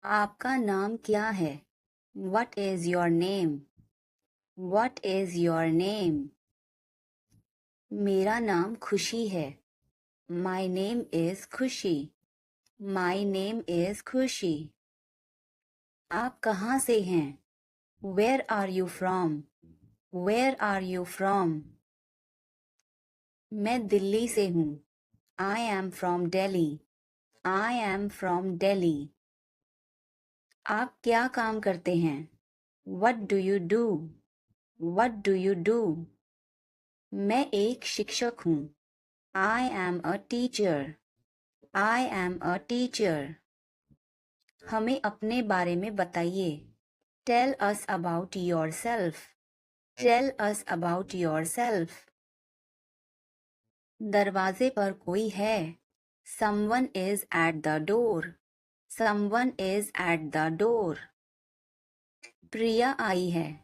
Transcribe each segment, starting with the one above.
आपका नाम क्या है? What is your name? What is your name? मेरा नाम खुशी है. My name is खुशी. My name is खुशी. आप कहाँ से हैं? Where are you from? Where are you from? मैं दिल्ली से हूँ. I am from Delhi. I am from Delhi. आप क्या काम करते हैं? What do you do? What do you do? मैं एक शिक्षक हूँ. I am a teacher. I am a teacher. हमें अपने बारे में बताइए. Tell us about yourself. Tell us about yourself. दरवाजे पर कोई है. Someone is at the door. Someone is at the door. प्रिया आई है.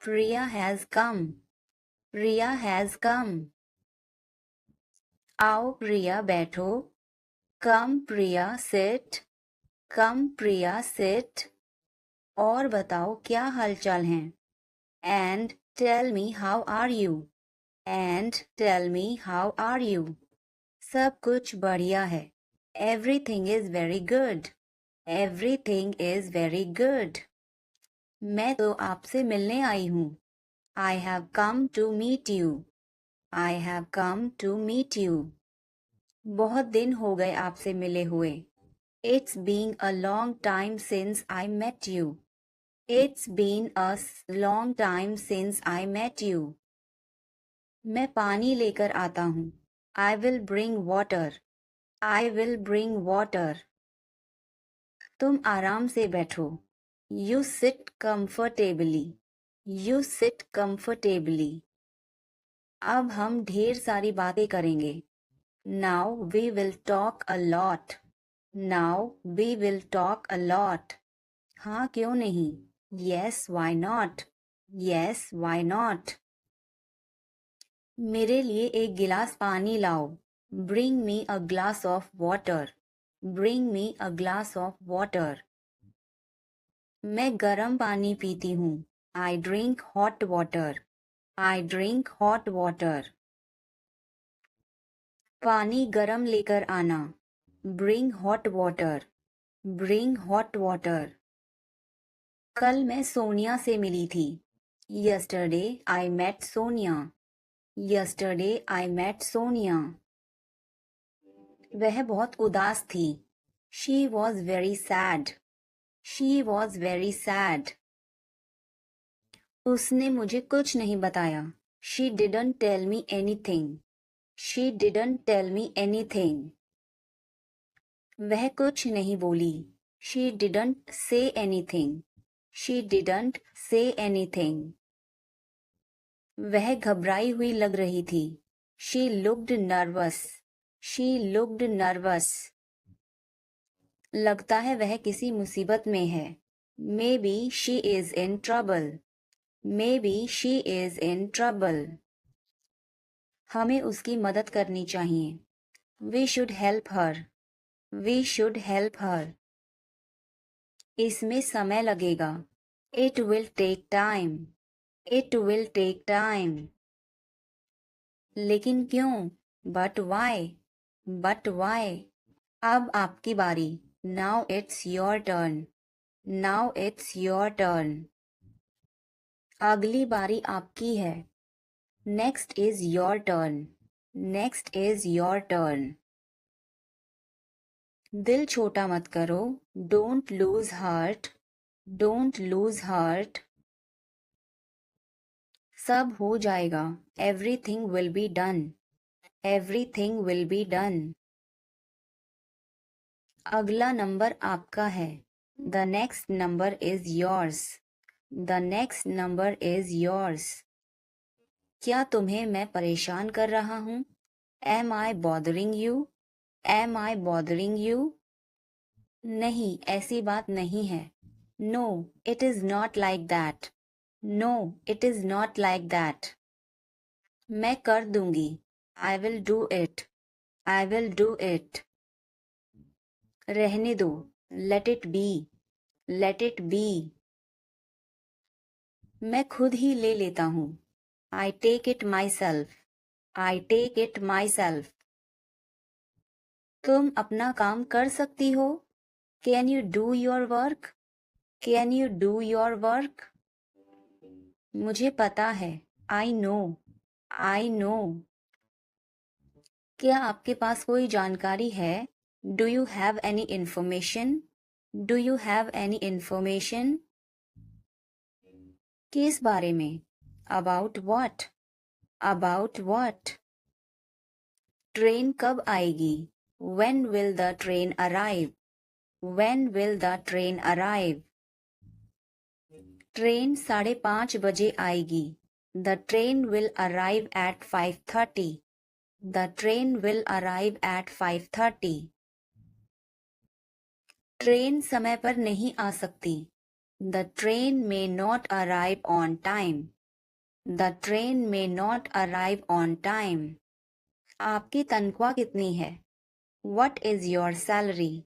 Priya has come. Priya has come. आओ प्रिया बैठो. Come Priya sit. Come Priya sit. और बताओ क्या हालचाल हैं. And tell me how are you. And tell me how are you. सब कुछ बढ़िया है. Everything is very good. Everything is very good. मैं तो आपसे मिलने आई हूँ. I have come to meet you. I have come to meet you. बहुत दिन हो गए आपसे मिले हुए. It's been a long time since I met you. It's been a long time since I met you. मैं पानी लेकर आता हूँ. I will bring water. I will bring water. तुम आराम से बैठो. You sit comfortably. You sit comfortably. अब हम ढेर सारी बातें करेंगे. Now we will talk a lot. Now we will talk a lot. हाँ क्यों नहीं? Yes, why not? Yes, why not? मेरे लिए एक गिलास पानी लाओ. Bring me a glass of water. Bring me a glass of water. मैं गर्म पानी पीती हूँ. I drink hot water. I drink hot water. पानी गर्म लेकर आना. Bring hot water. Bring hot water. कल मैं सोनिया से मिली थी. Yesterday I met Sonia. Yesterday I met Sonia. वह बहुत उदास थी. She was very sad. She was very sad. उसने मुझे कुछ नहीं बताया. She didn't tell me anything. She didn't tell me anything. वह कुछ नहीं बोली. She didn't say anything. She didn't say anything. वह घबराई हुई लग रही थी. She looked nervous. She looked nervous. लगता है वह किसी मुसीबत में है. Maybe she is in trouble. Maybe she is in trouble. हमें उसकी मदद करनी चाहिए. We should help her. We should help her. इसमें समय लगेगा. It will take time. It will take time. लेकिन क्यों? But why? But why? अब आपकी बारी. Now it's your turn. Now it's your turn. अगली बारी आपकी है. Next is your turn. Next is your turn. दिल छोटा मत करो. Don't lose heart. Don't lose heart. सब हो जाएगा. Everything will be done. Everything will be done. अगला नंबर आपका है. The next number is yours. The next number is yours. क्या तुम्हें मैं परेशान कर रहा हूँ? Am I bothering you? Am I bothering you? नहीं, ऐसी बात नहीं है. No, it is not like that. No, it is not like that. मैं कर दूंगी. I will do it. I will do it. रहने दो. Let it be. Let it be. मैं खुद ही ले लेता हूँ. I take it myself. I take it myself. तुम अपना काम कर सकती हो? Can you do your work? Can you do your work? मुझे पता है. I know. I know. क्या आपके पास कोई जानकारी है? Do you have any information? Do you have any information? किस बारे में? About what? About what? Train कब आएगी? When will the train arrive? When will the train arrive? Train 5:30 बजे आएगी. The train will arrive at 5:30. The train will arrive at 5:30. Train समय पर नहीं आ सकती. The train may not arrive on time. The train may not arrive on time. आपकी तनख्वाह कितनी है? What is your salary?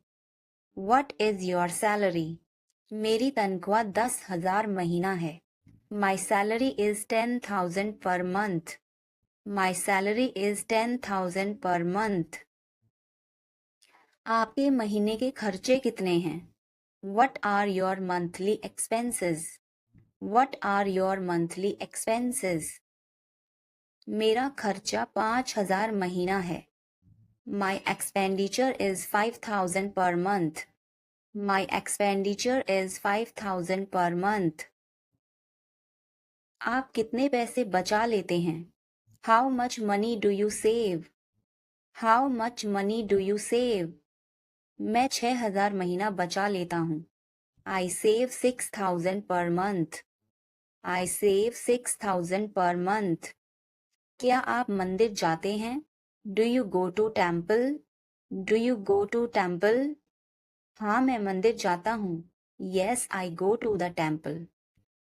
What is your salary? मेरी तनख्वाह 10,000 महीना है. My salary is 10,000 per month. My salary is 10,000 per month. आपके महीने के खर्चे कितने हैं? What are your monthly expenses? What are your monthly expenses? मेरा खर्चा 5,000 महीना है. My expenditure is 5,000 per month. My expenditure is 5,000 per month. आप कितने पैसे बचा लेते हैं? How much money do you save? How much money do you save? मैं 6,000 महीना बचा लेता हूँ. I save 6,000 per month. I save 6,000 per month. क्या आप मंदिर जाते हैं? Do you go to temple? Do you go to temple? हाँ, मैं मंदिर जाता हूँ. Yes, I go to the temple.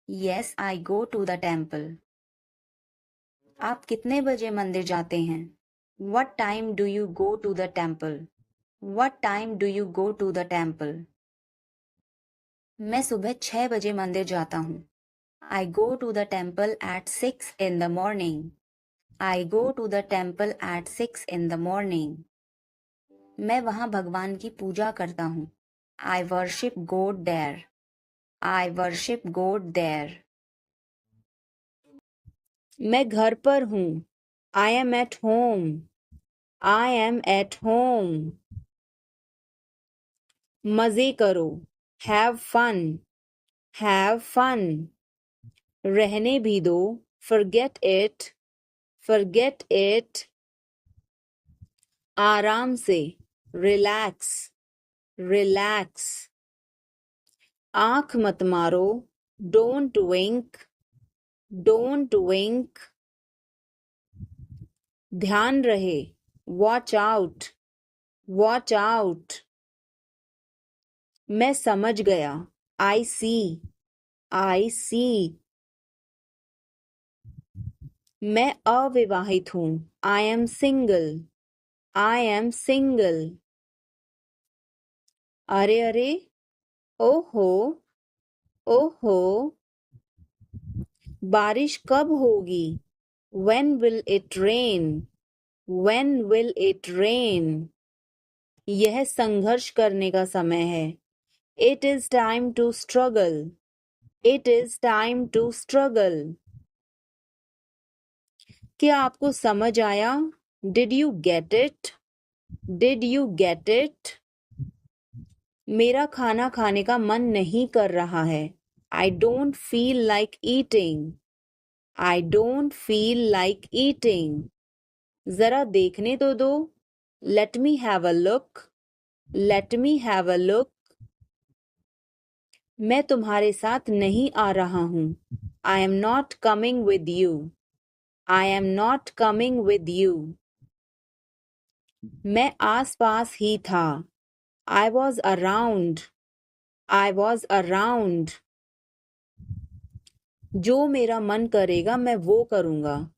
Yes, I go to the temple. आप कितने बजे मंदिर जाते हैं? What time do you go to the temple? What time do you go to the temple? मैं सुबह 6 बजे मंदिर जाता हूँ. I go to the temple at 6 in the morning. I go to the temple at 6 in the morning. मैं वहाँ भगवान की पूजा करता हूँ. I worship God there. I worship God there. मैं घर पर हूँ. I am at home. I am at home. मजे करो. Have fun. Have fun. रहने भी दो. Forget it. Forget it. आराम से. Relax. Relax. आँख मत मारो. Don't wink. Don't wink. ध्यान रहे. Watch out. Watch out. मैं समझ गया. I see. I see. मैं अविवाहित हूँ. I am single. I am single. अरे अरे. ओहो. ओहो. बारिश कब होगी? When will it rain? When will it rain? यह संघर्ष करने का समय है. It is time to struggle. It is time to struggle. क्या आपको समझ आया? Did you get it? Did you get it? मेरा खाना खाने का मन नहीं कर रहा है. I don't feel like eating. I don't feel like eating. जरा देखने तो दो. Let me have a look. Let me have a look. मैं तुम्हारे साथ नहीं आ रहा हूँ. I am not coming with you. I am not coming with you. मैं आस-पास ही था. I was around. I was around. जो मेरा मन करेगा मैं वो करूँगा.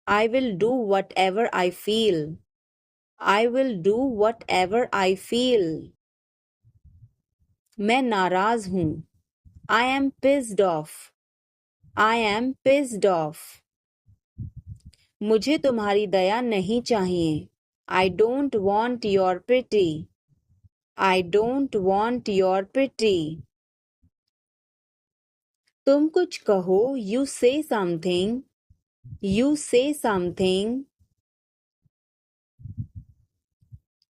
I will do whatever I feel. I will do whatever I feel. मैं नाराज हूँ. I am pissed off. I am pissed off. मुझे तुम्हारी दया नहीं चाहिए. I don't want your pity. I don't want your pity. तुम कुछ कहो. You say something. You say something.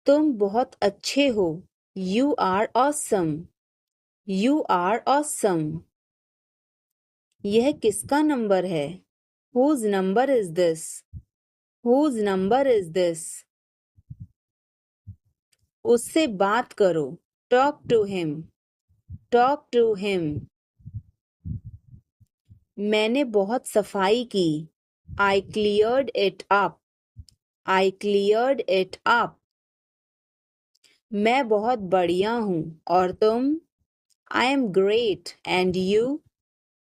तुम बहुत अच्छे हो. You are awesome. You are awesome. यह किसका नंबर है? Whose number is this? Whose number is this? उससे बात करो. Talk to him. Talk to him. मैंने बहुत सफाई की. I cleared it up. I cleared it up. मैं बहुत बढ़िया हूँ. और तुम? I am great. And you?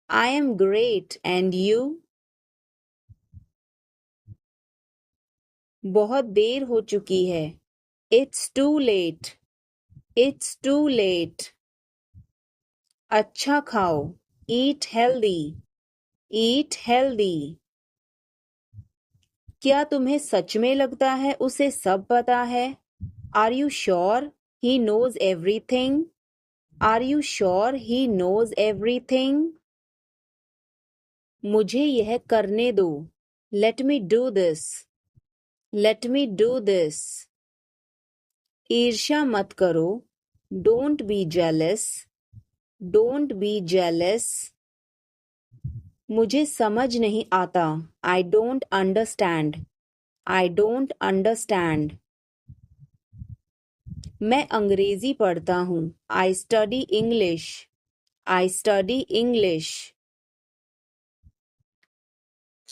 I am great. And you? बहुत देर हो चुकी है. It's too late. It's too late. अच्छा खाओ. Eat healthy. Eat healthy. क्या तुम्हें सच में लगता है उसे सब पता है? Are you sure he knows everything? Are you sure he knows everything? मुझे यह करने दो. Let me do this. Let me do this. ईर्ष्या मत करो. Don't be jealous. Don't be jealous. मुझे समझ नहीं आता. I don't understand. I don't understand. मैं अंग्रेजी पढ़ता हूँ. I study English. I study English.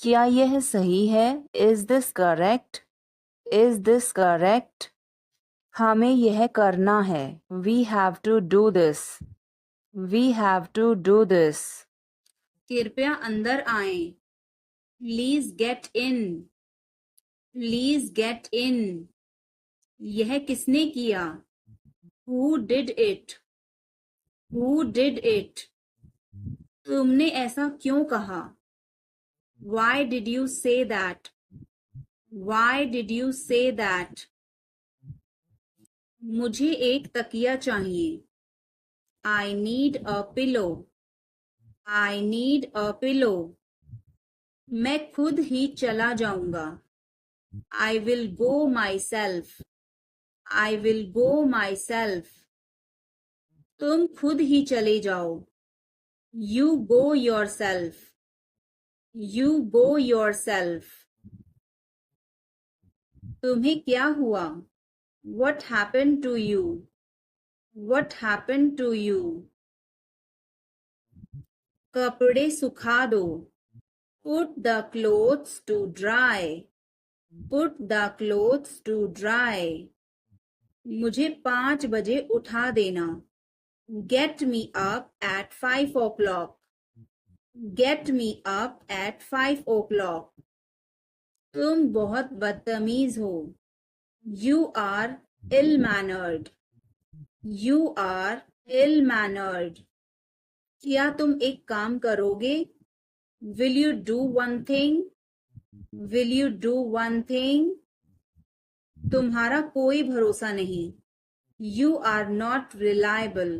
क्या यह सही है? Is this correct? Is this correct? हमें यह करना है. We have to do this. We have to do this. कृपया अंदर आएं. Please get in. Please get in. यह किसने किया? Who did it? Who did it? तुमने ऐसा क्यों कहा? Why did you say that? Why did you say that? मुझे एक तकिया चाहिए. I need a pillow. I need a pillow. मैं खुद ही चला जाऊंगा. I will go myself. I will go myself. तुम खुद ही चले जाओ. You go yourself. You go yourself. तुम्हें क्या हुआ? What happened to you? What happened to you? कपड़े सुखा दो. Put the clothes to dry. Put the clothes to dry. मुझे 5 बजे उठा देना. Get me up at 5 o'clock. Get me up at 5 o'clock. तुम बहुत बदतमीज हो. You are ill-mannered. You are ill-mannered. क्या तुम एक काम करोगे? Will you do one thing? Will you do one thing? तुम्हारा कोई भरोसा नहीं. You are not reliable.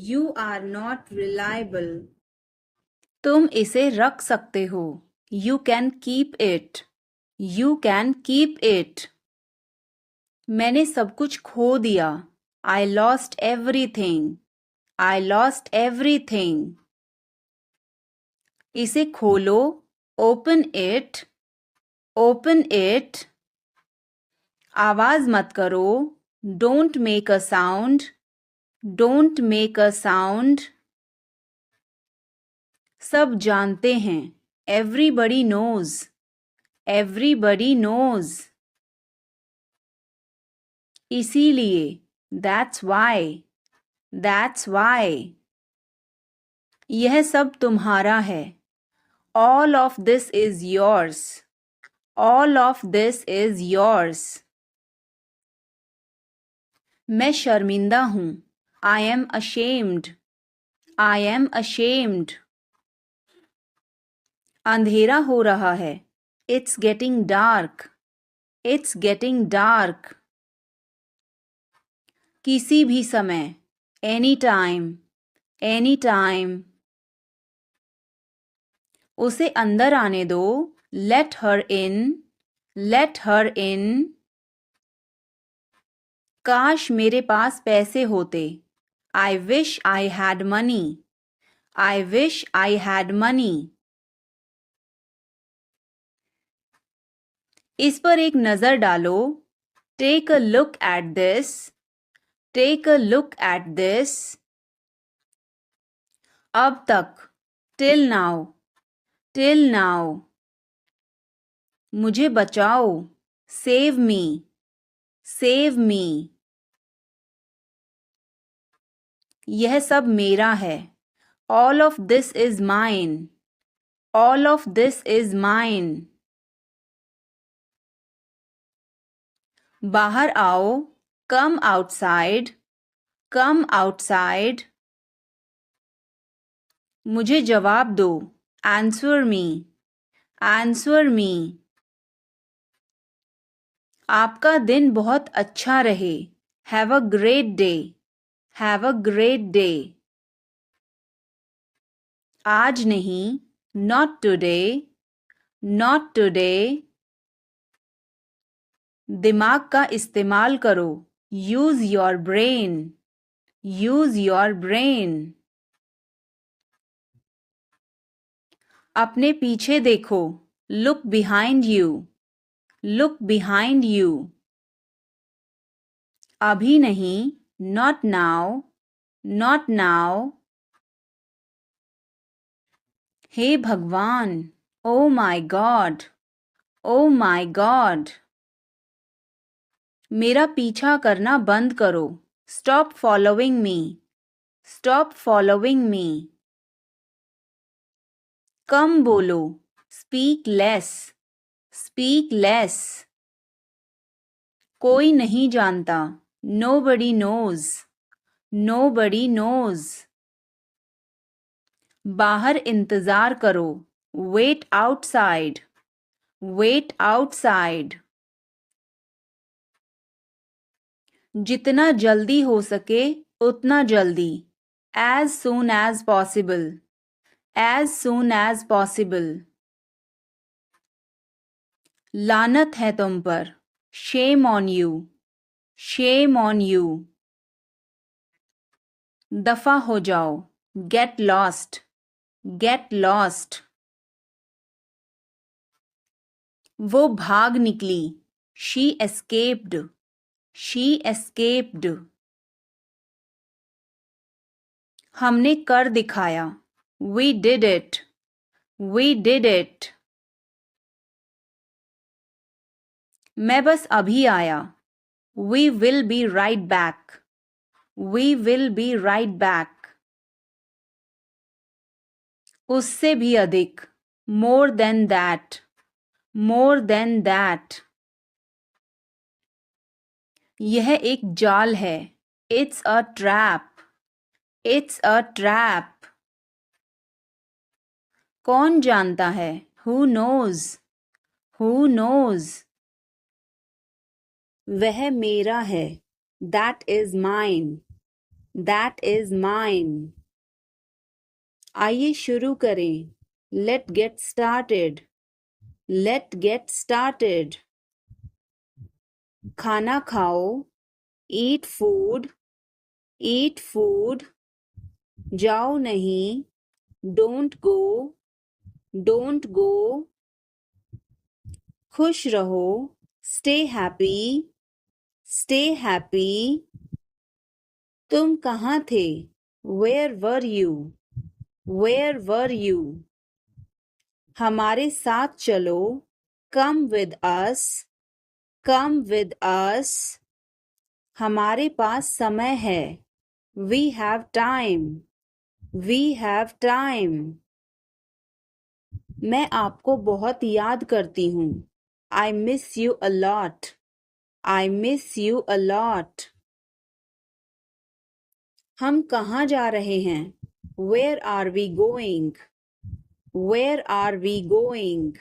You are not reliable. तुम इसे रख सकते हो. You can keep it. You can keep it. मैंने सब कुछ खो दिया. I lost everything. I lost everything. इसे खोलो. Open it. Open it. आवाज मत करो. Don't make a sound. Don't make a sound. सब जानते हैं. Everybody knows. Everybody knows. इसीलिए. That's why. That's why. यह सब तुम्हारा है. All of this is yours. All of this is yours. मैं शर्मिंदा हूँ. I am ashamed. I am ashamed. अंधेरा हो रहा है. It's getting dark. It's getting dark. किसी भी समय. Anytime. Anytime. उसे अंदर आने दो. Let her in. Let her in. काश मेरे पास पैसे होते. I wish I had money. I wish I had money. इस पर एक नज़र डालो. Take a look at this. Take a look at this. अब तक. Till now. Till now. मुझे बचाओ. Save me. Save me. यह सब मेरा है. All of this is mine. All of this is mine. बाहर आओ. Come outside. Come outside. मुझे जवाब दो. Answer me. Answer me. आपका दिन बहुत अच्छा रहे. Have a great day. Have a great day. आज नहीं. Not today. Not today. दिमाग का इस्तेमाल करो. Use your brain. Use your brain. अपने पीछे देखो. Look behind you. Look behind you. अभी नहीं. Not now. Not now. हे भगवान. Oh my God. Oh my God. मेरा पीछा करना बंद करो. Stop following me. Stop following me. कम बोलो. Speak less. Speak less. कोई नहीं जानता. Nobody knows. Nobody knows. बाहर इंतजार करो. Wait outside. Wait outside. जितना जल्दी हो सके उतना जल्दी. As soon as possible. As soon as possible. लानत है तुम पर. Shame on you. Shame on you. दफा हो जाओ. Get lost. Get lost. वो भाग निकली. She escaped. She escaped. हमने कर दिखाया. We did it. We did it. मैं बस अभी आया. We will be right back. We will be right back. उससे भी अधिक. More than that. More than that. यह एक जाल है. It's a trap. It's a trap. कौन जानता है? Who knows? Who knows? वह मेरा है. That is mine. That is mine. आइए शुरू करें. Let's get started. Let's get started. खाना खाओ. Eat food. Eat food. जाओ नहीं. Don't go. Don't go. खुश रहो. Stay happy. Stay happy. तुम कहाँ थे? Where were you? Where were you? हमारे साथ चलो. Come with us. Come with us. हमारे पास समय है. We have time. We have time. मैं आपको बहुत याद करती हूँ. I miss you a lot. I miss you a lot. हम कहाँ जा रहे हैं? Where are we going? Where are we going?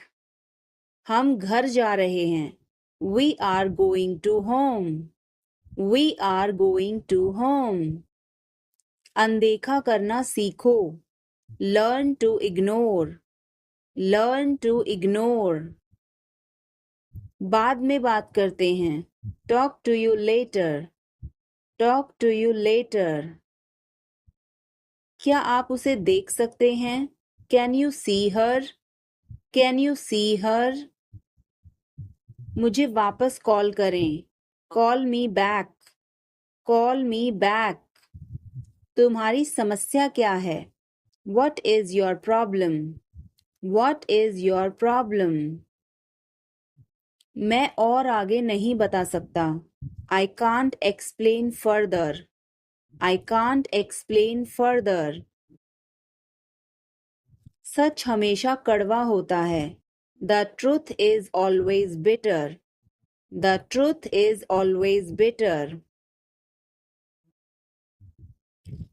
हम घर जा रहे हैं. We are going to home. We are going to home. अनदेखा करना सीखो. Learn to ignore. Learn to ignore. बाद में बात करते हैं. Talk to you later. Talk to you later. क्या आप उसे देख सकते हैं? Can you see her? Can you see her? मुझे वापस कॉल करें. Call me back. Call me back. तुम्हारी समस्या क्या है? What is your problem? What is your problem? मैं और आगे नहीं बता सकता. I can't explain further. I can't explain further. सच हमेशा कड़वा होता है. The truth is always bitter. The truth is always bitter.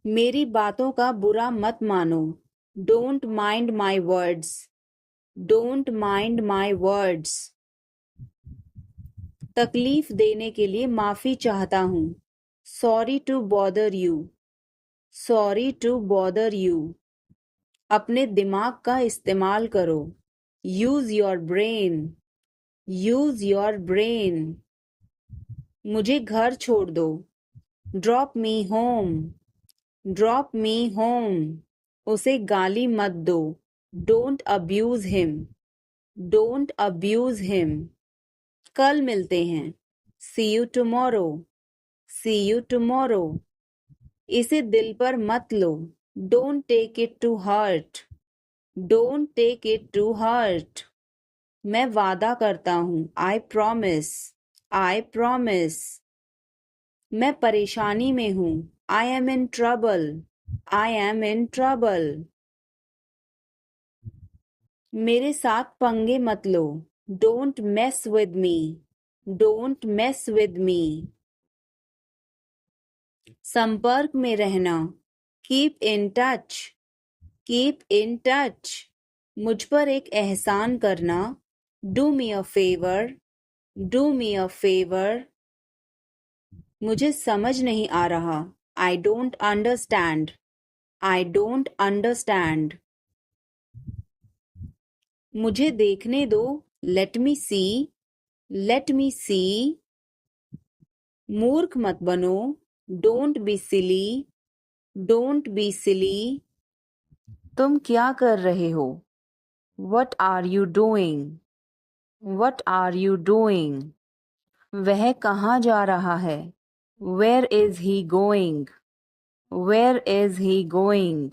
मेरी बातों का बुरा मत मानो. Don't mind my words. Don't mind my words. तकलीफ देने के लिए माफी चाहता हूँ. Sorry to bother you. Sorry to bother you. अपने दिमाग का इस्तेमाल करो. Use your brain. Use your brain. मुझे घर छोड़ दो. Drop me home. Drop me home. उसे गाली मत दो. Don't abuse him. Don't abuse him. कल मिलते हैं. See you tomorrow. See you tomorrow. इसे दिल पर मत लो. Don't take it to heart. Don't take it to heart. मैं वादा करता हूँ. I promise. I promise. मैं परेशानी में हूँ. I am in trouble. I am in trouble. मेरे साथ पंगे मत लो. Don't mess with me. Don't mess with me. संपर्क में रहना. Keep in touch. Keep in touch. मुझ पर एक एहसान करना. Do me a favor. Do me a favor. मुझे समझ नहीं आ रहा. I don't understand. I don't understand. मुझे देखने दो. Let me see. Let me see. मूर्ख मत बनो. Don't be silly. Don't be silly. तुम क्या कर रहे हो? What are you doing? What are you doing? वह कहाँ जा रहा है? Where is he going? Where is he going?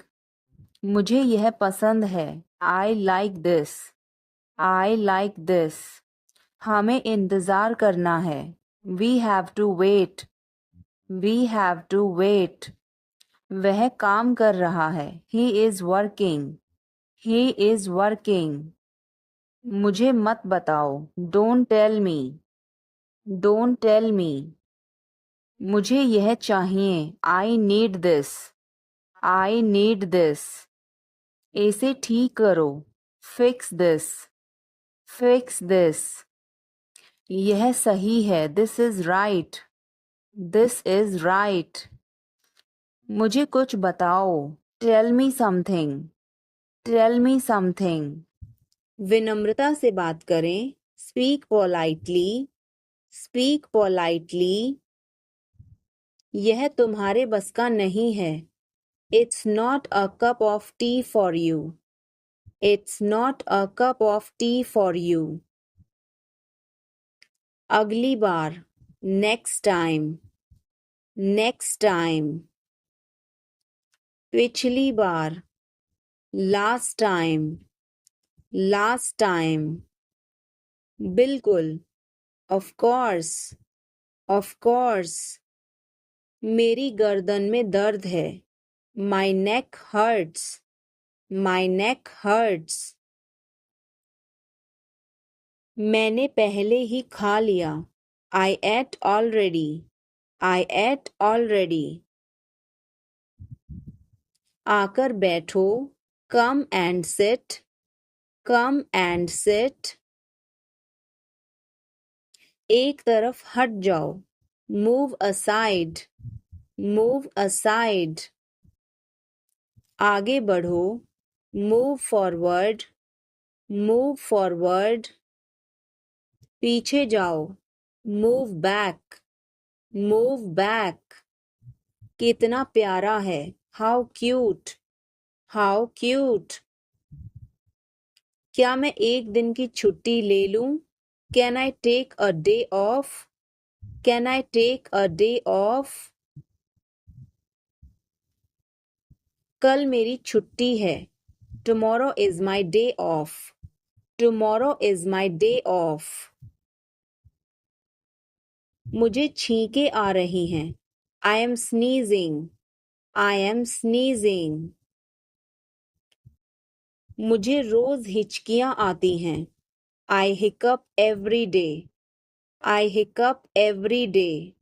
मुझे यह पसंद है. I like this. I like this. हमें इंतज़ार करना है. We have to wait. We have to wait. वह काम कर रहा है. He is working. He is working. मुझे मत बताओ. Don't tell me. Don't tell me. मुझे यह चाहिए. I need this. I need this. इसे ठीक करो. Fix this. Fix this. यह सही है. This is right. This is right. मुझे कुछ बताओ. Tell me something. Tell me something. विनम्रता से बात करें. Speak politely. Speak politely. यह तुम्हारे बस का नहीं है. It's not a cup of tea for you. It's not a cup of tea for you. अगली बार. Next time. Next time. पिछली बार. Last time. Last time. बिल्कुल. Of course. Of course. मेरी गर्दन में दर्द है. My neck hurts. My neck hurts. मैंने पहले ही खा लिया. I ate already. I ate already. आकर बैठो, come and sit, come and sit. एक तरफ हट जाओ, move aside, move aside. आगे बढ़ो, move forward, move forward. पीछे जाओ, move back, move back. कितना प्यारा है, how cute, how cute. क्या मैं एक दिन की छुट्टी ले लूं? Can I take a day off? Can I take a day off? कल मेरी छुट्टी है. Tomorrow is my day off. Tomorrow is my day off. मुझे छींकें आ रही हैं. I am sneezing. I am sneezing. मुझे रोज हिचकियां आती हैं. I hiccup every day. I hiccup every day.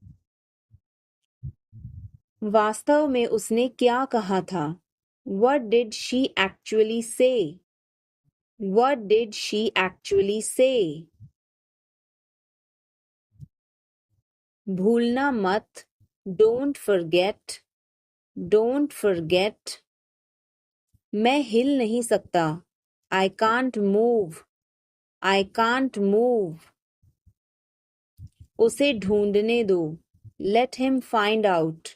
वास्तव में उसने क्या कहा था? What did she actually say? What did she actually say? भूलना मत. Don't forget. Don't forget. मैं हिल नहीं सकता. I can't move. I can't move. उसे ढूंढने दो. Let him find out.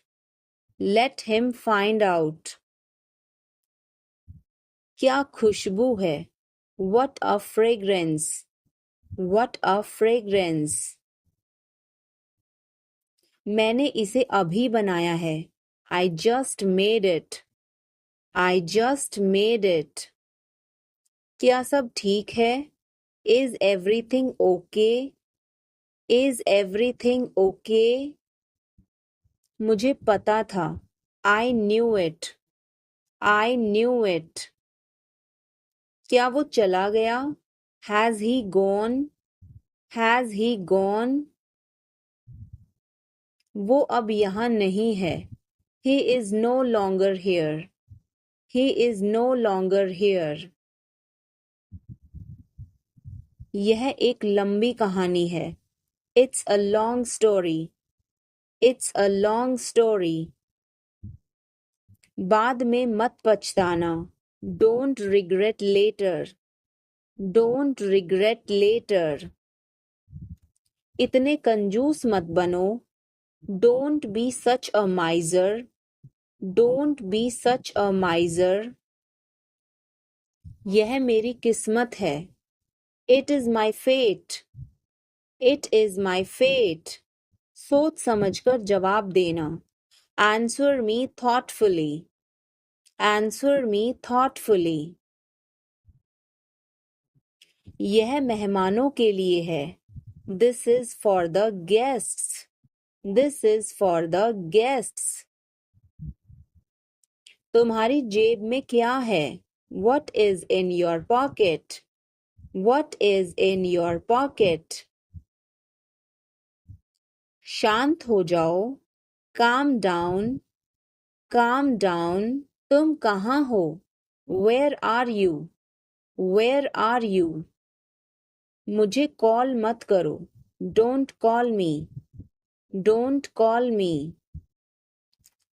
Let him find out. क्या खुशबू है. What a fragrance. What a fragrance. मैंने इसे अभी बनाया है. I just made it. I just made it. क्या सब ठीक है? Is everything okay? Is everything okay? मुझे पता था. I knew it. I knew it. क्या वो चला गया? Has he gone? Has he gone? वो अब यहाँ नहीं है. He is no longer here. He is no longer here. यह एक लंबी कहानी है. It's a long story. It's a long story. बाद में मत पछताना. Don't regret later. Don't regret later. इतने कंजूस मत बनो. Don't be such a miser. Don't be such a miser. यह मेरी किस्मत है. It is my fate. It is my fate. सोच समझकर जवाब देना. Answer me thoughtfully. Answer me thoughtfully. यह मेहमानों के लिए है. This is for the guests. This is for the guests. तुम्हारी जेब में क्या है? What is in your pocket? What is in your pocket? शांत हो जाओ. Calm down. Calm down. तुम कहाँ हो? Where are you? Where are you? मुझे कॉल मत करो. Don't call me. Don't call me.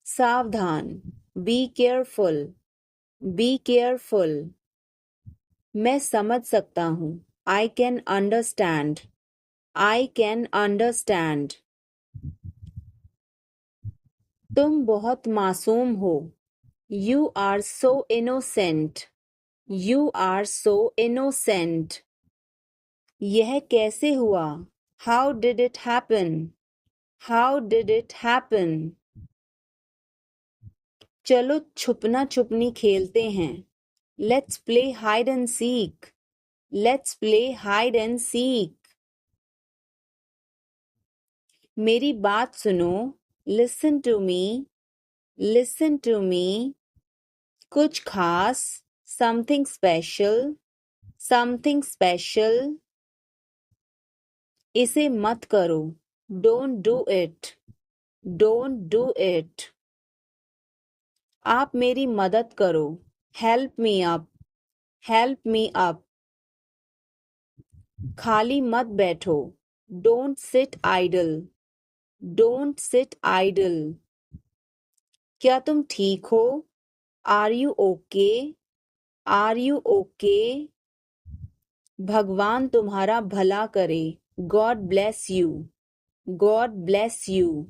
सावधान. Be careful. Be careful. मैं समझ सकता हूँ. I can understand. I can understand. तुम बहुत मासूम हो. You are so innocent. You are so innocent. यह कैसे हुआ? How did it happen? How did it happen? चलो छुपना छुपनी खेलते हैं. Let's play hide and seek. Let's play hide and seek. मेरी बात सुनो. Listen to me. Listen to me. कुछ खास. Something special. Something special. इसे मत करो. Don't do it. Don't do it. आप मेरी मदद करो, help me up, help me up. खाली मत बैठो, don't sit idle, don't sit idle. क्या तुम ठीक हो? Are you okay, are you okay. भगवान तुम्हारा भला करे, God bless you, God bless you.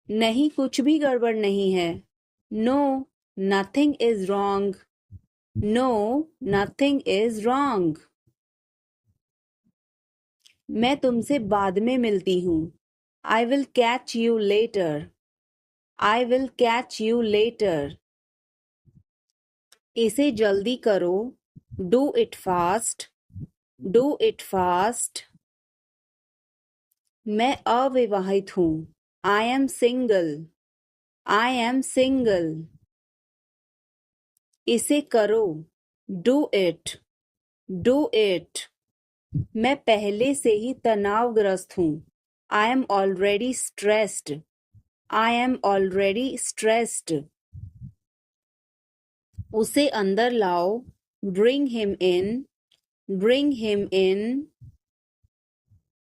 नहीं, कुछ भी गड़बड़ नहीं है। No, nothing is wrong, no, nothing is wrong. मैं तुमसे बाद में मिलती हूँ। I will catch you later, I will catch you later. इसे जल्दी करो, do it fast, do it fast. मैं अविवाहित हूँ, I am single, I am single. इसे करो, डू इट, डू इट। मैं पहले से ही तनावग्रस्त हूँ, I am already stressed, I am already stressed. उसे अंदर लाओ, bring him in, bring him in.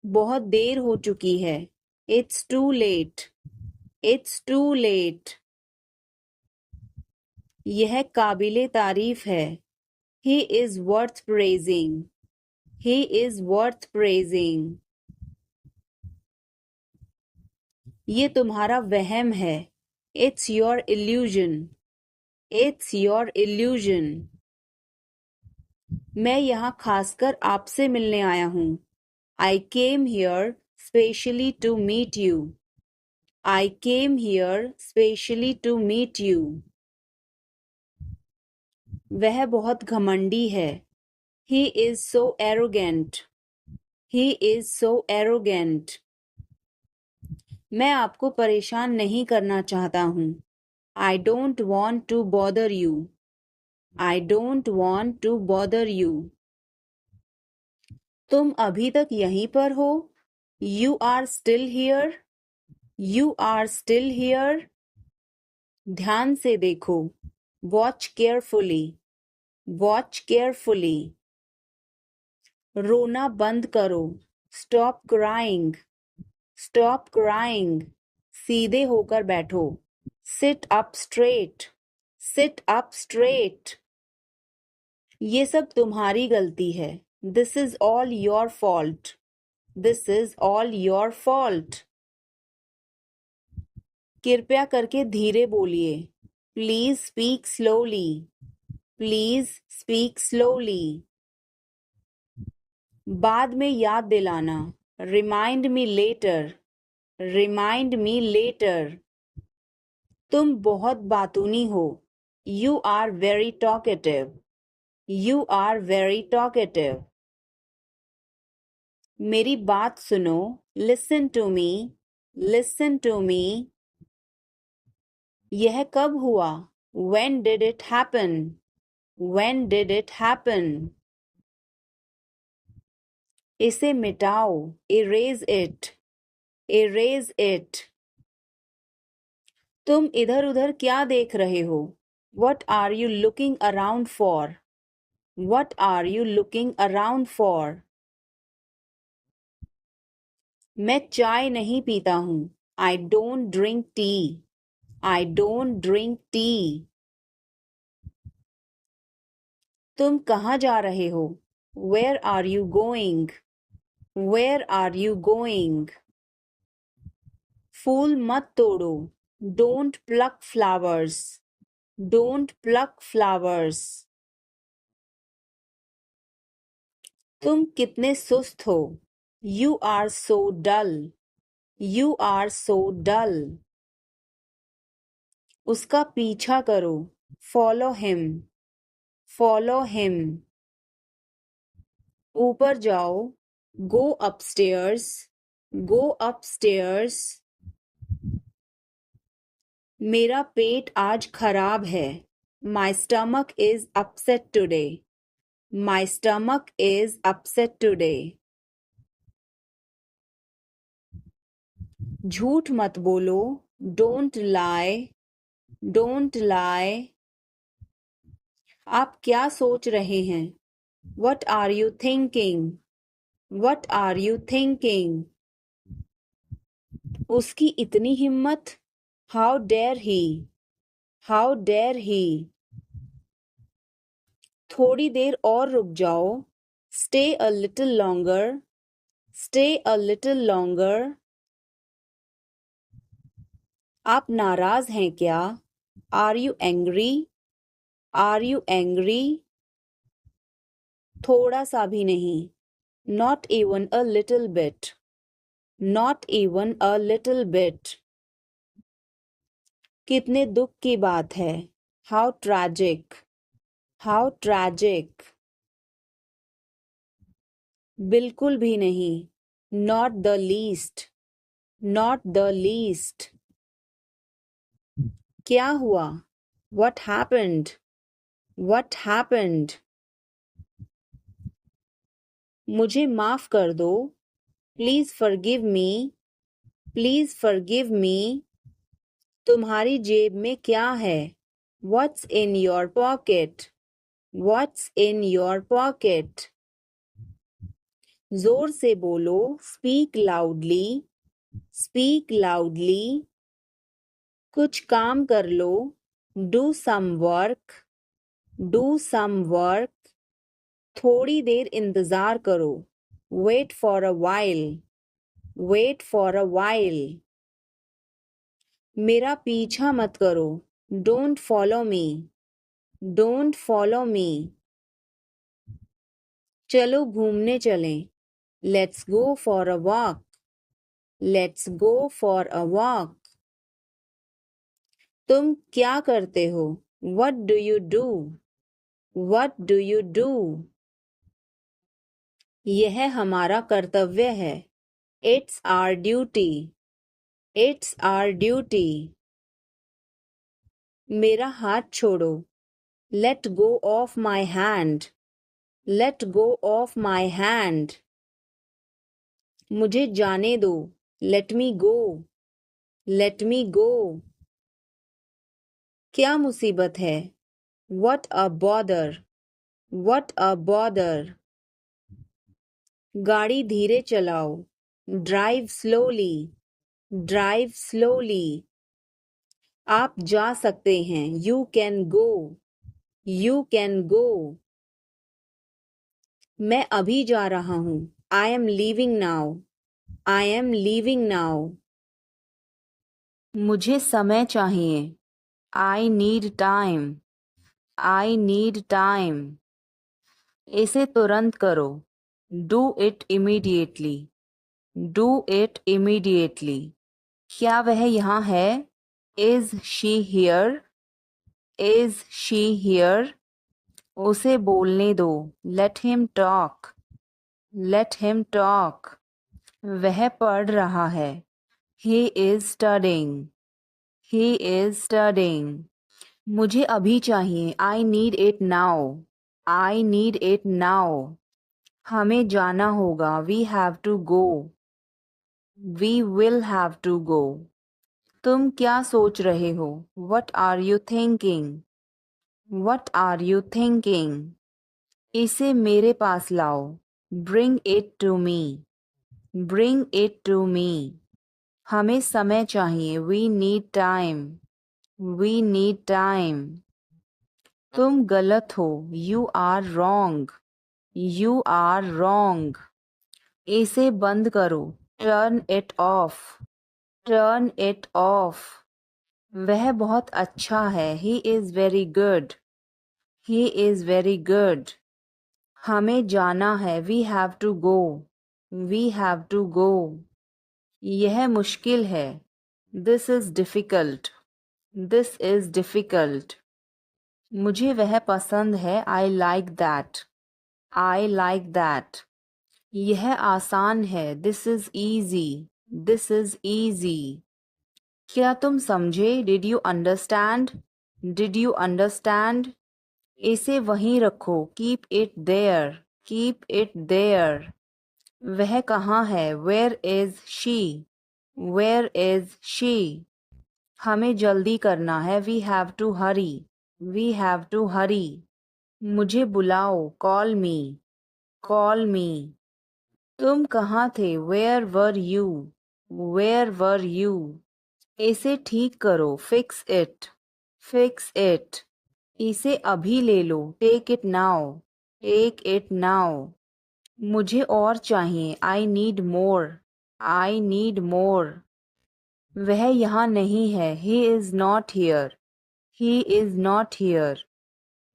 बहुत देर हो चुकी है, it's too late, it's too late. यह काबिले तारीफ है, he is worth praising, he is worth praising. ये तुम्हारा वहम है, it's your illusion, it's your illusion. मैं यहाँ खासकर आपसे मिलने आया हूँ, I came here specially to meet you, I came here specially to meet you. वह बहुत घमंडी है, he is so arrogant, he is so arrogant. मैं आपको परेशान नहीं करना चाहता हूँ, I don't want to bother you, I don't want to bother you. तुम अभी तक यहीं पर हो, you are still here, you are still here. ध्यान से देखो, वॉच केयरफुली, वॉच केयरफुली। रोना बंद करो, स्टॉप क्राइंग, स्टॉप क्राइंग। सीधे होकर बैठो, sit up straight, sit up straight. ये सब तुम्हारी गलती है, this is all your fault, this is all your fault. कृपया करके धीरे बोलिए, please speak slowly, please speak slowly. बाद में याद दिलाना, remind me later, remind me later. तुम बहुत बातूनी हो, you are very talkative, you are very talkative. मेरी बात सुनो, listen to me, listen to me. यह कब हुआ, when did it happen, when did it happen। इसे मिटाओ, erase it, erase it। तुम इधर उधर क्या देख रहे हो, what are you looking around for, what are you looking around for। मैं चाय नहीं पीता हूँ, I don't drink tea, I don't drink tea। तुम कहाँ जा रहे हो, where are you going, where are you going। फूल मत तोड़ो, don't pluck flowers, don't pluck flowers। तुम कितने सुस्त हो, you are so dull, you are so dull। उसका पीछा करो, follow him, follow him। ऊपर जाओ, go upstairs, go upstairs। मेरा पेट आज खराब है, my stomach is upset today, my stomach is upset today। झूठ मत बोलो, don't lie, Don't lie. आप क्या सोच रहे हैं? What are you thinking? What are you thinking? उसकी इतनी हिम्मत? How dare he? How dare he? थोड़ी देर और रुक जाओ. Stay a little longer. Stay a little longer. आप नाराज हैं क्या? Are you angry? Are you angry? थोड़ा सा भी नहीं. Not even a little bit. Not even a little bit. कितने दुख की बात है. How tragic. How tragic. बिल्कुल भी नहीं. Not the least. Not the least. क्या हुआ? What happened? What happened? मुझे माफ कर दो. Please forgive me. Please forgive me. तुम्हारी जेब में क्या है? What's in your pocket? What's in your pocket? जोर से बोलो. Speak loudly. Speak loudly. कुछ काम कर लो. Do some work. Do some work. थोड़ी देर इंतजार करो. Wait for a while. Wait for a while. मेरा पीछा मत करो. Don't follow me. Don't follow me. चलो घूमने चलें. Let's go for a walk. Let's go for a walk. तुम क्या करते हो? What do you do? What do you do? यह हमारा कर्तव्य है. It's our duty. It's our duty. मेरा हाथ छोड़ो. Let go of my hand. Let go of my hand. मुझे जाने दो. Let me go. Let me go. क्या मुसीबत है? What a bother. What a bother. गाड़ी धीरे चलाओ. Drive slowly. Drive slowly. आप जा सकते हैं. You can go. You can go. मैं अभी जा रहा हूँ. I am leaving now. I am leaving now. मुझे समय चाहिए. I need time. I need time. इसे तुरंत करो. Do it immediately. Do it immediately. क्या वह यहाँ है? Is she here? Is she here? उसे बोलने दो. Let him talk. Let him talk. वह पढ़ रहा है. He is studying. He is studying. मुझे अभी चाहिए. I need it now. I need it now. हमें जाना होगा. We have to go. We will have to go. तुम क्या सोच रहे हो? What are you thinking? What are you thinking? इसे मेरे पास लाओ. Bring it to me. Bring it to me. हमें समय चाहिए. We need time. We need time. तुम गलत हो. You are wrong. You are wrong. इसे बंद करो. Turn it off. Turn it off. वह बहुत अच्छा है. He is very good. He is very good. हमें जाना है. We have to go. We have to go. यह मुश्किल है. This is difficult. This is difficult. मुझे वह पसंद है. I like that. I like that. यह आसान है. This is easy. This is easy. क्या तुम समझे? Did you understand? Did you understand? इसे वहीं रखो. Keep it there. Keep it there. वह कहाँ है? Where is she? Where is she? हमें जल्दी करना है, we have to hurry, we have to hurry. मुझे बुलाओ, कॉल मी, कॉल मी। तुम कहाँ थे, where were you, where were you. इसे ठीक करो, फिक्स इट, फिक्स इट। इसे अभी ले लो, take it now, take it now. मुझे और चाहिए, I need more, I need more. वह यहाँ नहीं है, he is not here, he is not here.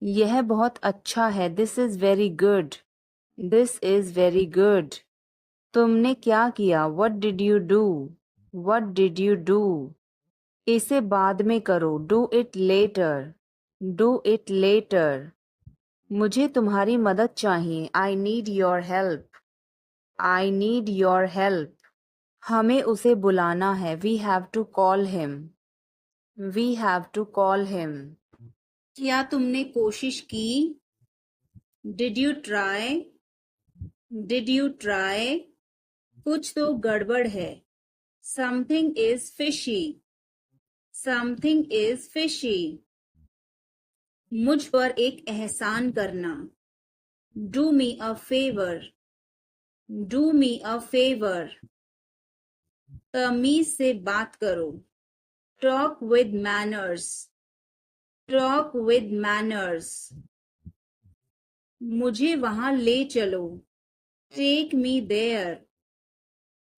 यह बहुत अच्छा है, this is very good, this is very good. तुमने क्या किया, what did you do, what did you do. इसे बाद में करो, do it later, do it later. मुझे तुम्हारी मदद चाहिए, I need your help, I need your help. हमें उसे बुलाना है, we have to call him, we have to call him. क्या तुमने कोशिश की, did you try, did you try. कुछ तो गड़बड़ है, something is fishy, something is fishy. मुझ पर एक एहसान करना, do me a favour, do me a favour. तमीज से बात करो, talk with manners, talk with manners. मुझे वहां ले चलो, take me there,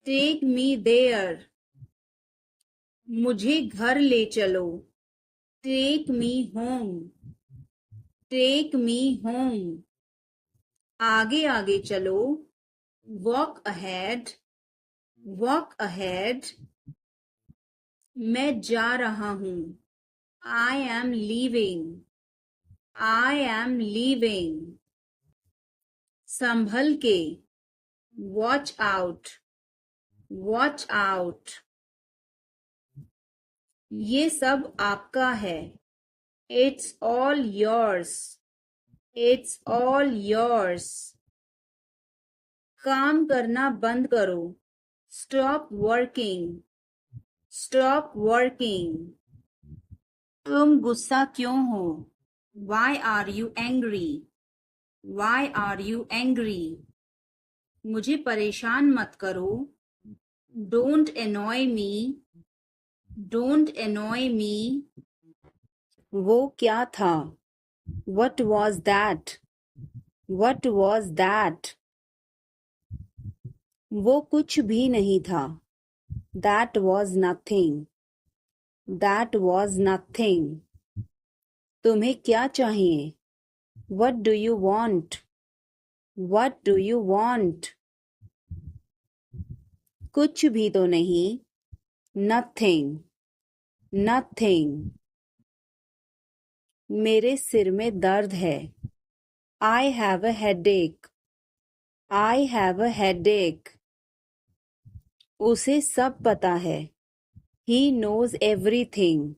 take me there. मुझे घर ले चलो, take me home, take me home. आगे आगे चलो, वॉक अहेड, वॉक अहेड। मैं जा रहा हूँ, I am leaving, I am leaving. संभल के, वॉच आउट, वॉच आउट। ये सब आपका है, it's all yours, it's all yours. काम करना बंद करो, स्टॉप वर्किंग, स्टॉप वर्किंग। तुम गुस्सा क्यों हो, why are you angry, why are you angry. मुझे परेशान मत करो, don't annoy me, don't annoy me. वो क्या था, what was that, what was that. वो कुछ भी नहीं था, that was nothing, that was nothing. तुम्हें क्या चाहिए, what do you want, what do you want. कुछ भी तो नहीं, नथिंग, नथिंग। मेरे सिर में दर्द है, I have a headache, I have a headache. उसे सब पता है, he knows everything,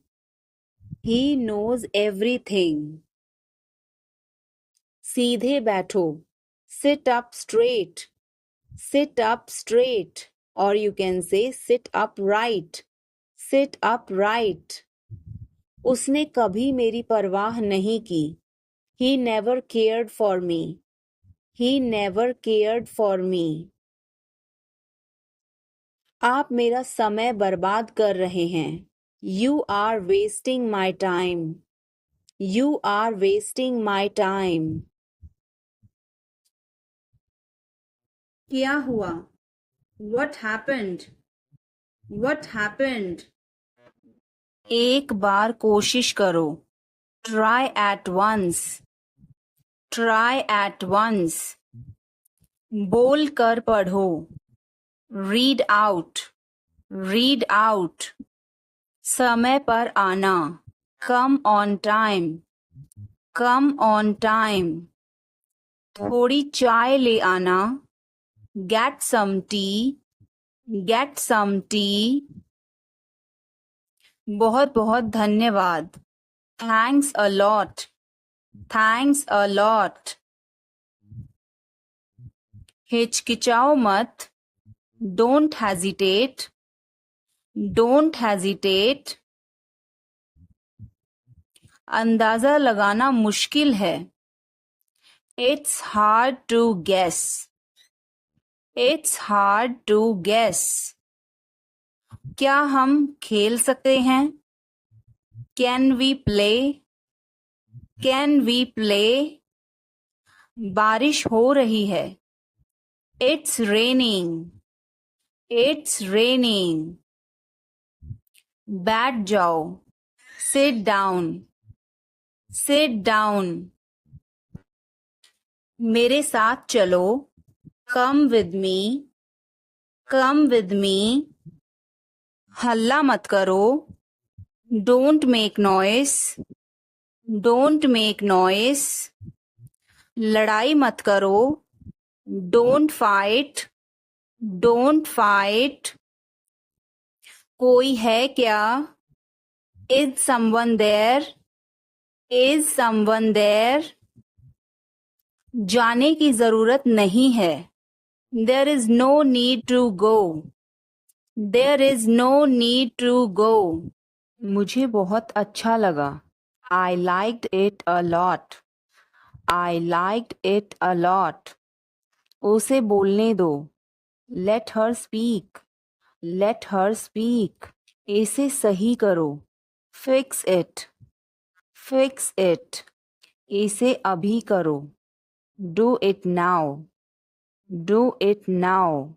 he knows everything. सीधे बैठो, sit up straight, sit up straight. Or you can say sit up right, sit up right. उसने कभी मेरी परवाह नहीं की, he never cared for me, he never cared for me. आप मेरा समय बर्बाद कर रहे हैं, you are wasting my time, you are wasting my time. क्या हुआ, What happened? What happened? एक बार कोशिश करो, try at once, try at once। बोल कर पढ़ो, read out, read out। समय पर आना, come on time, come on time। थोड़ी चाय ले आना, get some tea, get some tea। बहुत बहुत धन्यवाद, thanks a lot, thanks a lot. हिचकिचाओ मत, डोंट हेजिटेट, डोंट हेजिटेट। अंदाजा लगाना मुश्किल है. It's hard to guess. It's hard to guess. क्या हम खेल सकते हैं? Can we play? Can we play? बारिश हो रही है. It's raining. It's raining. बैठ जाओ. Sit down. Sit down. मेरे साथ चलो. Come with me. Come with me. हल्ला मत करो. Don't make noise. Don't make noise. लड़ाई मत करो. Don't fight. Don't fight. कोई है क्या? Is someone there? Is someone there? जाने की जरूरत नहीं है. There is no need to go. There is no need to go. मुझे बहुत अच्छा लगा. I liked it a lot. I liked it a lot. उसे बोलने दो. Let her speak. Let her speak. इसे सही करो. Fix it. Fix it. इसे अभी करो. Do it now. Do it now.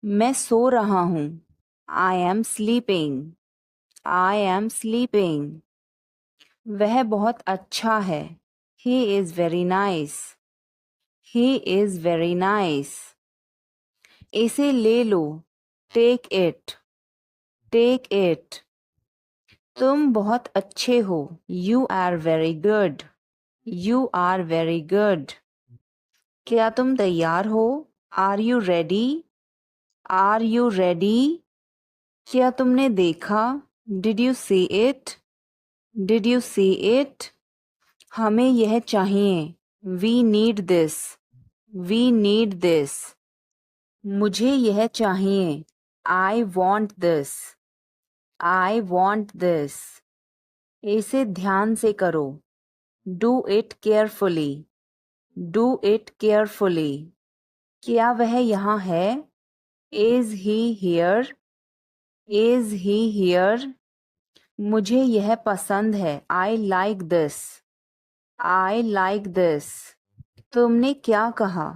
मैं सो रहा हूँ. I am sleeping. I am sleeping. वह बहुत अच्छा है. He is very nice. He is very nice. इसे ले लो. Take it. Take it. तुम बहुत अच्छे हो. You are very good. You are very good. क्या तुम तैयार हो? Are you ready? Are you ready? क्या तुमने देखा? Did you see it? Did you see it? हमें यह चाहिए. We need this. We need this. मुझे यह चाहिए. I want this. I want this. इसे ध्यान से करो. Do it carefully. Do it carefully. क्या वह यहाँ है? Is he here? Is he here? मुझे यह पसंद है. I like this. I like this. तुमने क्या कहा?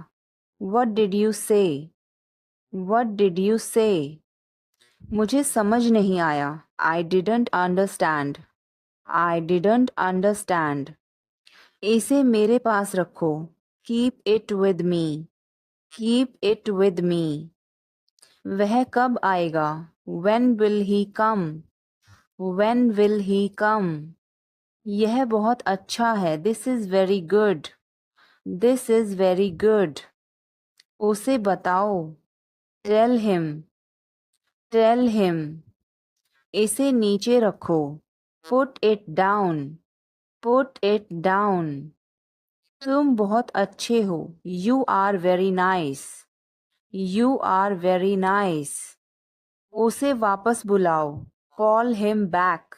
What did you say? What did you say? मुझे समझ नहीं आया. I didn't understand. I didn't understand. इसे मेरे पास रखो. Keep it with me. Keep it with me. वह कब आएगा? When will he come? When will he come? यह बहुत अच्छा है. This is very good. This is very good. उसे बताओ. Tell him. Tell him. इसे नीचे रखो. Put it down. Put it down. तुम बहुत अच्छे हो. You are very nice. You are very nice. उसे वापस बुलाओ. Call him back.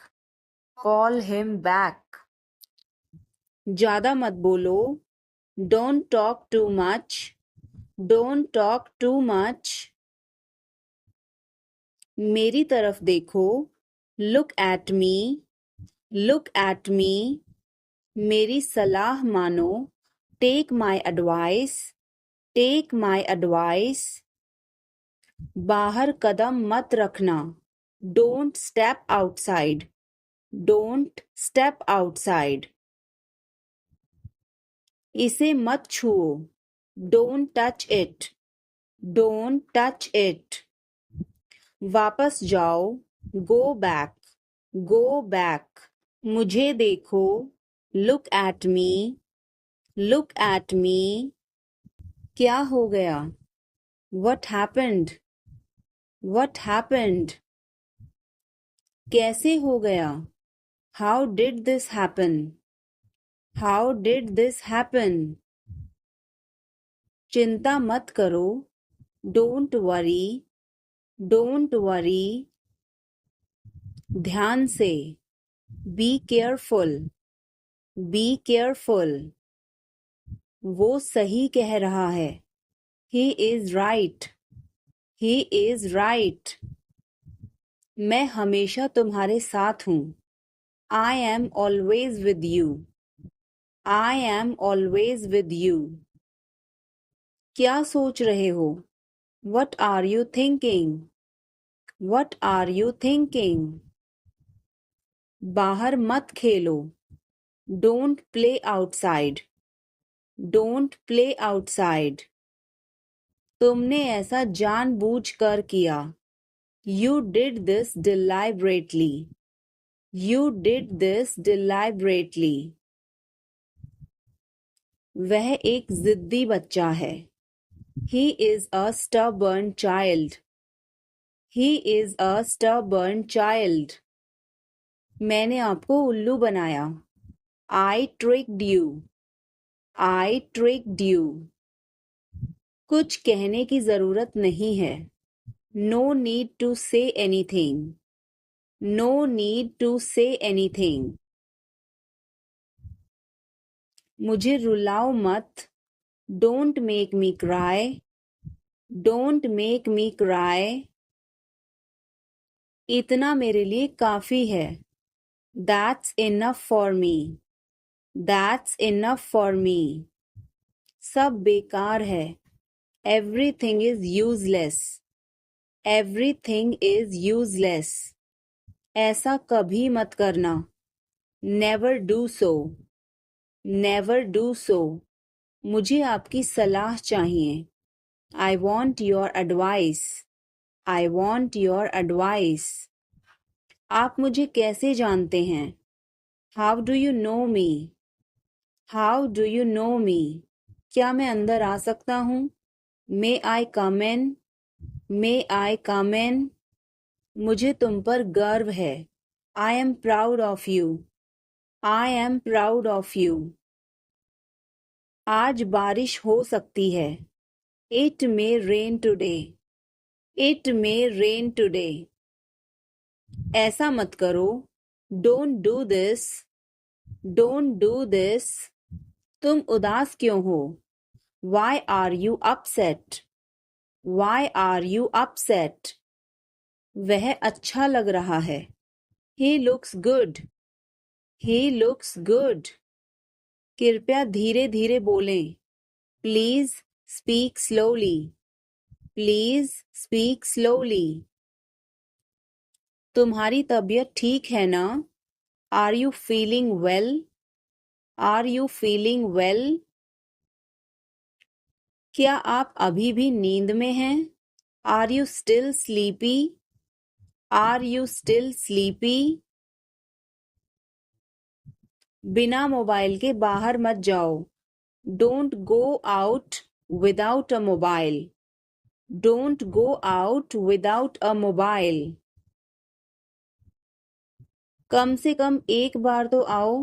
Call him back. ज़्यादा मत बोलो. Don't talk too much. Don't talk too much. मेरी तरफ देखो. Look at me. Look at me. मेरी सलाह मानो. Take my advice. Take my advice. बाहर कदम मत रखना. Don't step outside. Don't step outside. इसे मत छुओ. Don't touch it. Don't touch it. वापस जाओ. Go back. Go back. मुझे देखो. Look at me. Look at me. क्या हो गया? What happened? What happened? कैसे हो गया? How did this happen? How did this happen? चिंता मत करो. Don't worry. Don't worry. ध्यान से. Be careful. Be careful. वो सही कह रहा है। He is right. He is right. मैं हमेशा तुम्हारे साथ हूँ। I am always with you. I am always with you. क्या सोच रहे हो? What are you thinking? What are you thinking? बाहर मत खेलो। Don't play outside. Don't play outside. तुमने ऐसा जानबूझकर किया। You did this deliberately. You did this deliberately. वह एक जिद्दी बच्चा है। He is a stubborn child. He is a stubborn child. मैंने आपको उल्लू बनाया। I tricked you. I tricked you. कुछ कहने की जरूरत नहीं है। No need to say anything. No need to say anything. मुझे रुलाओ मत। Don't make me cry. Don't make me cry. इतना मेरे लिए काफी है। That's enough for me. That's enough for me. सब बेकार है। Everything is useless. Everything is useless. ऐसा कभी मत करना। Never do so. Never do so. मुझे आपकी सलाह चाहिए। I want your advice. I want your advice. आप मुझे कैसे जानते हैं? How do you know me? How do you know me? क्या मैं अंदर आ सकता हूँ? May I come in? May I come in? मुझे तुम पर गर्व है। I am proud of you. I am proud of you. आज बारिश हो सकती है। It may rain today. It may rain today. ऐसा मत करो। Don't do this. Don't do this. तुम उदास क्यों हो? Why are you upset? Why are you upset? वह अच्छा लग रहा है। He looks good. He looks good. कृपया धीरे धीरे बोलें। Please speak slowly. Please speak slowly. तुम्हारी तबीयत ठीक है ना? Are you feeling well? Are you feeling well? क्या आप अभी भी नींद में हैं? Are you still sleepy? Are you still sleepy? बिना मोबाइल के बाहर मत जाओ। Don't go out without a mobile. Don't go out without a mobile. कम से कम एक बार तो आओ।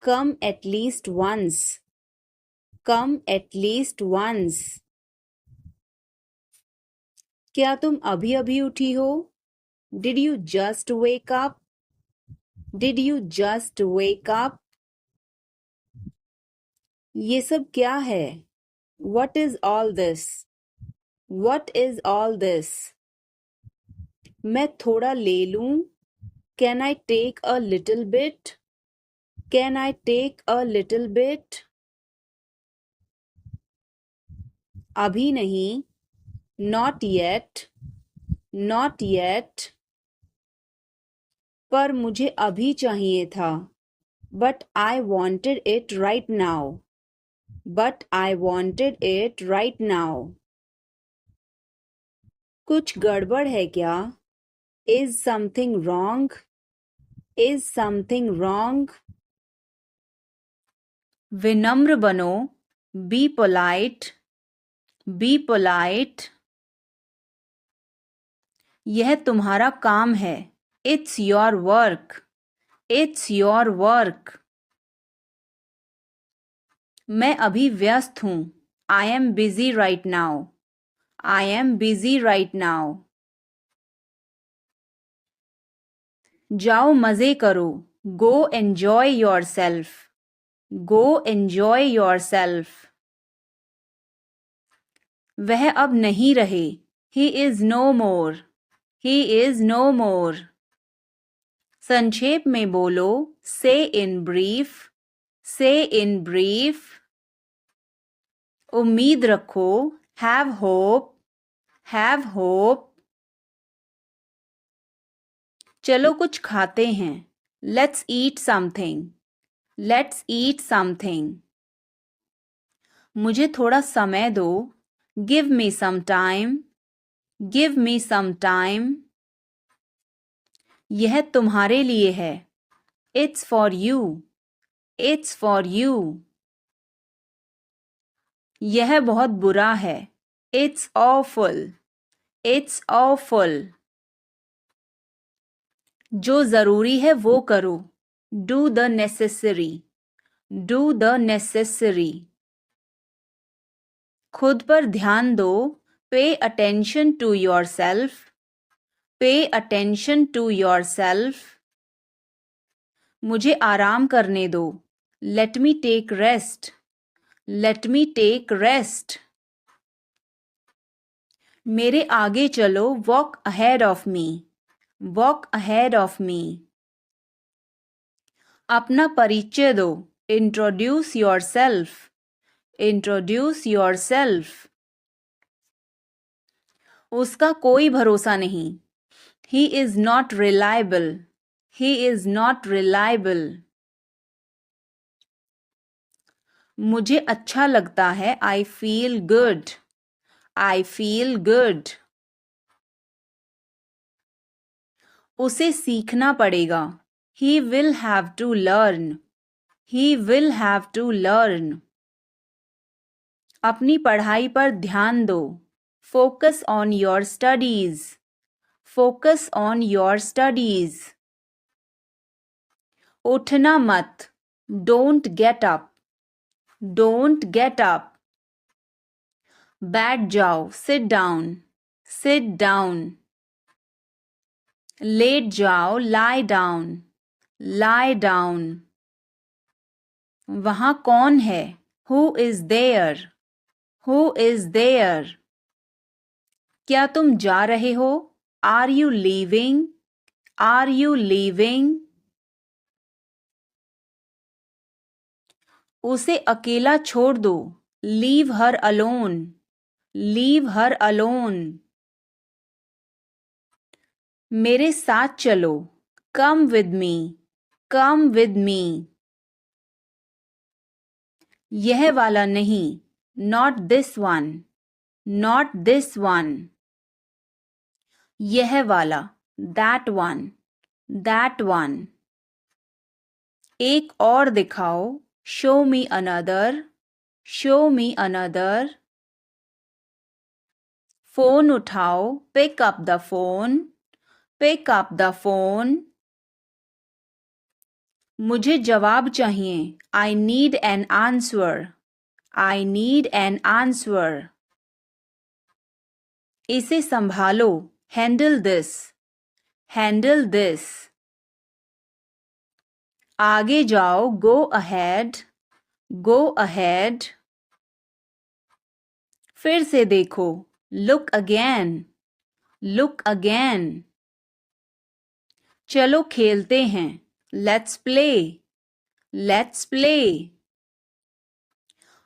Come at least once. Come at least once. क्या तुम अभी अभी उठी हो? Did you just wake up? Did you just wake up? ये सब क्या है? What is all this? What is all this? मैं थोड़ा ले लूं? Can I take a little bit? Can I take a little bit? अभी नहीं। Not yet. Not yet. पर मुझे अभी चाहिए था। But I wanted it right now. But I wanted it right now. कुछ गड़बड़ है क्या? Is something wrong? Is something wrong? विनम्र बनो। Be polite. Be polite. यह तुम्हारा काम है। It's your work. It's your work. मैं अभी व्यस्त हूँ। I am busy right now. I am busy right now. जाओ मजे करो। Go enjoy yourself. Go enjoy yourself. वह अब नहीं रहे. He is no more. He is no more. संक्षेप में बोलो. Say in brief. Say in brief. उम्मीद रखो. Have hope. Have hope. चलो कुछ खाते हैं. Let's eat something. Let's eat something. मुझे थोड़ा समय दो. Give me some time. Give me some time. यह तुम्हारे लिए है. It's for you. It's for you. यह बहुत बुरा है. It's awful. It's awful. जो जरूरी है वो करो. Do the necessary. Do the necessary. खुद पर ध्यान दो. Pay attention to yourself. Pay attention to yourself. मुझे आराम करने दो. Let me take rest. Let me take rest. मेरे आगे चलो. Walk ahead of me. Walk ahead of me. अपना परिचय दो. Introduce yourself. Introduce yourself. उसका कोई भरोसा नहीं. He is not reliable. He is not reliable. मुझे अच्छा लगता है. I feel good. I feel good. उसे सीखना पड़ेगा. He will have to learn. He will have to learn. अपनी पढ़ाई पर ध्यान दो. Focus on your studies. Focus on your studies. उठना मत. Don't get up. Don't get up. बैठ जाओ. Sit down. Sit down. लेट जाओ. Lie down. Lie down. वहाँ कौन है? Who is there? Who is there? क्या तुम जा रहे हो? Are you leaving? Are you leaving? उसे अकेला छोड़ दो. Leave her alone. Leave her alone. मेरे साथ चलो. Come with me. Come with me. यह वाला नहीं. Not this one. Not this one. यह वाला. That one. That one. एक और दिखाओ. Show me another. Show me another. Phone उठाओ. Pick up the phone. Pick up the phone. मुझे जवाब चाहिए. I need an answer. I need an answer. इसे संभालो. Handle this. Handle this. आगे जाओ. Go ahead. Go ahead. फिर से देखो. Look again. Look again. चलो खेलते हैं. Let's play. Let's play.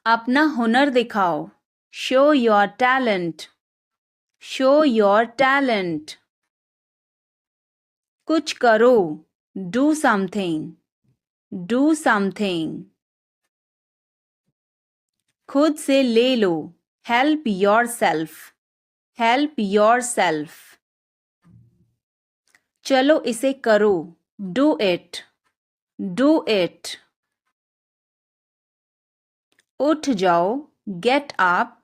अपना हुनर दिखाओ. Show your talent. Show your talent. कुछ करो. Do something. Do something. खुद से ले लो. Help yourself. Help yourself. चलो इसे करो. Do it. Do it. उठ जाओ. Get up.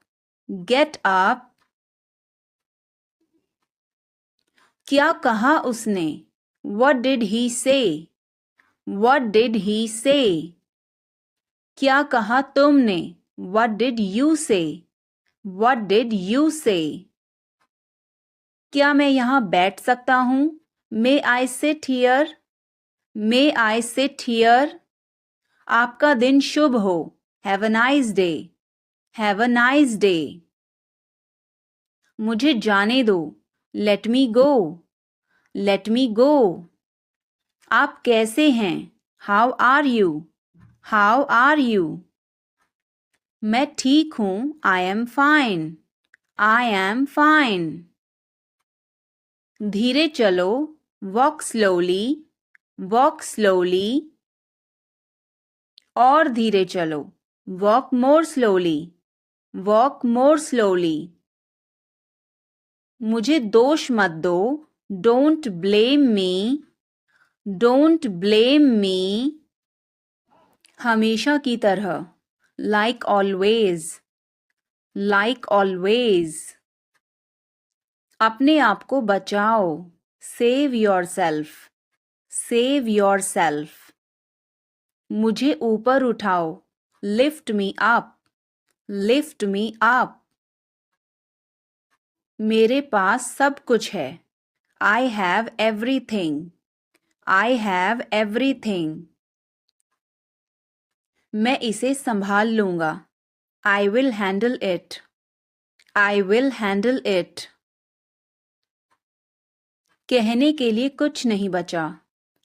Get up. क्या कहा उसने? What did he say? What did he say? क्या कहा तुमने? What did you say? What did you say? क्या मैं यहाँ बैठ सकता हूँ? May I sit here? May I sit here? आपका दिन शुभ हो. Have a nice day. Have a nice day. मुझे जाने दो. Let me go. Let me go. आप कैसे हैं? How are you? How are you? मैं ठीक हूँ. I am fine. I am fine. धीरे चलो. Walk slowly. Walk slowly. और धीरे चलो. Walk more slowly. Walk more slowly. मुझे दोष मत दो. Don't blame me. Don't blame me. हमेशा की तरह. Like always. Like always. अपने आप को बचाओ. Save yourself. Save yourself. मुझे ऊपर उठाओ. Lift me up. Lift me up. मेरे पास सब कुछ है. I have everything. I have everything. मैं इसे संभाल लूंगा. I will handle it. I will handle it. कहने के लिए कुछ नहीं बचा.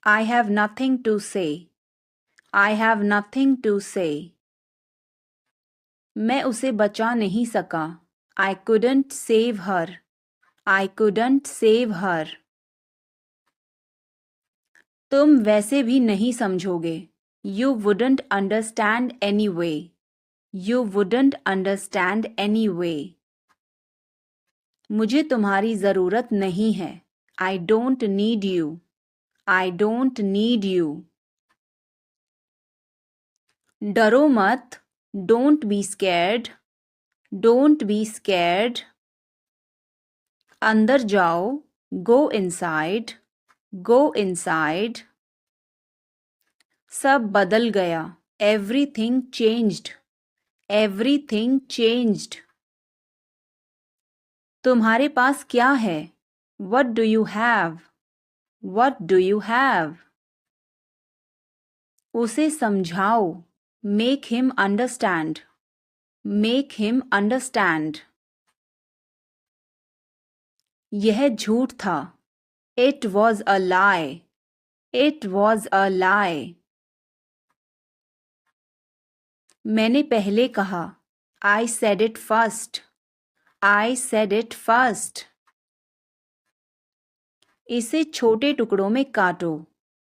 I have nothing to say. I have nothing to say. मैं उसे बचा नहीं सका. I couldn't save her. I couldn't save her. तुम वैसे भी नहीं समझोगे. You wouldn't understand anyway. You wouldn't understand anyway. मुझे तुम्हारी ज़रूरत नहीं है. I don't need you. I don't need you. डरो मत. Don't be scared. Don't be scared. अंदर जाओ. Go inside. Go inside. सब बदल गया. Everything changed. Everything changed. तुम्हारे पास क्या है? What do you have? What do you have? उसे समझाओ. Make him understand. Make him understand. यह झूठ था. It was a lie. It was a lie. मैंने पहले कहा. I said it first. I said it first. इसे छोटे टुकड़ों में काटो.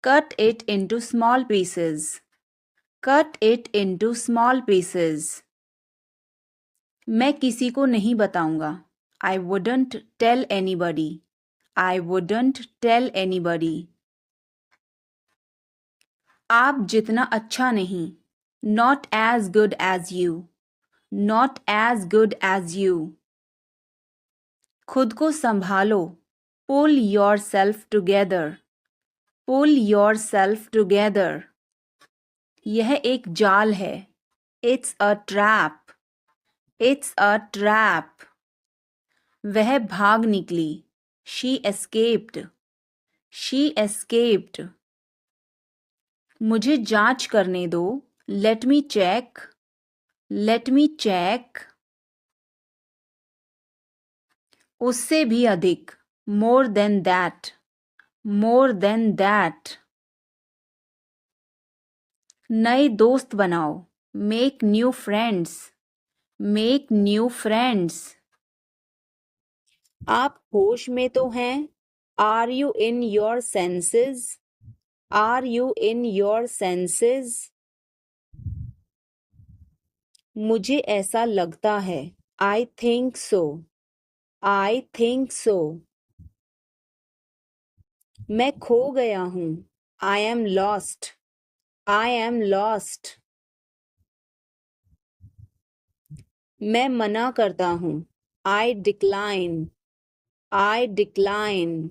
Cut it into small pieces. Cut it into small pieces. मैं किसी को नहीं बताऊंगा. I wouldn't tell anybody. I wouldn't tell anybody. आप जितना अच्छा नहीं. Not as good as you. Not as good as you. खुद को संभालो. Pull yourself together. Pull yourself together. यह एक जाल है. It's a trap. It's a trap. वह भाग निकली. She escaped. She escaped. मुझे जांच करने दो. Let me check. Let me check. उससे भी अधिक. More than that. More than that. नए दोस्त बनाओ. Make new friends. Make new friends. आप होश में तो हैं? Are you in your senses? Are you in your senses? मुझे ऐसा लगता है. I think so. I think so. मैं खो गया हूँ. I am lost. I am lost. मैं मना करता हूँ. I decline. I decline.